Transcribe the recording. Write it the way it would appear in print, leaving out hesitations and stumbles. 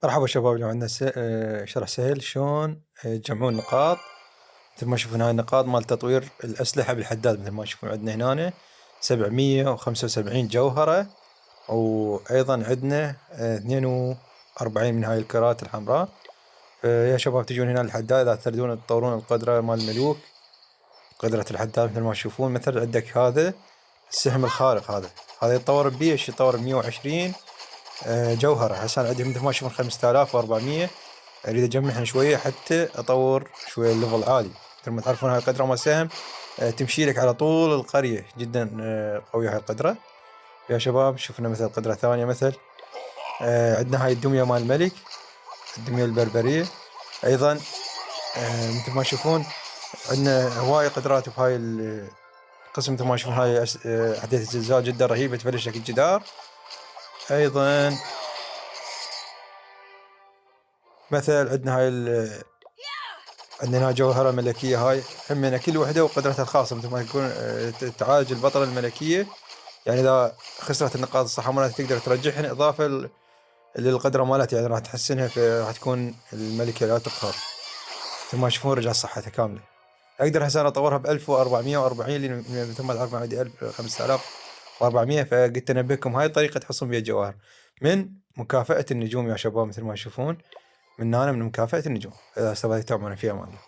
مرحبا شباب، اليوم عندنا شرح سهل شلون تجمعون نقاط. مثل ما تشوفون هاي النقاط مال تطوير الأسلحة بالحداد. مثل ما تشوفون عندنا هنا 775 جوهرة، وأيضا عندنا 42 من هاي الكرات الحمراء. يا شباب تجون هنا الحداد إذا تريدون تطورون القدرة مال الملوك، قدرة الحداد. مثل ما تشوفون مثل عندك هذا السهم الخارق، هذا يتطور بيش، يتطور 120 جوهرة. هسه عندي مثل ما تشوفون 5400. اريد اجمعهن شوية حتى اطور شوية الليفل عالي. مثل ما تعرفون هاي القدرة مال سهم تمشي لك على طول القرية، جدا قوية هاي القدرة. يا شباب شوفنا مثل قدرة ثانية، مثل عندنا هاي الدمية مال الملك، الدمية البربرية. ايضا مثل ما تشوفون عندنا هواية قدرات بهاي القسم. مثل ما تشوفون هاي احداث الزلزال جدا رهيبة، تفلش لك الجدار. ايضا مثل عندنا عندنا جوهرة ملكية، هاي همنا كل وحدة وقدرتها الخاصة. مثل ما يكون تعالج البطلة الملكية، يعني إذا خسرت النقاط الصحة مالتها تقدر ترجعهن إضافة للقدرة مالتها، يعني راح تحسنها، راح تكون الملكة لا تقهر. مثل ما تشوفون رجع صحتها كاملة. أقدر هسه أطورها ب 1440، لأن مثل ما تعرفون عندي 5400. فقلت أنبهكم هاي الطريقة تحصلون بها الجواهر من مكافأة النجوم يا شباب. مثل ما تشوفون من مكافأة النجوم. إذا استفدتوا معنا فيها، أمان الله.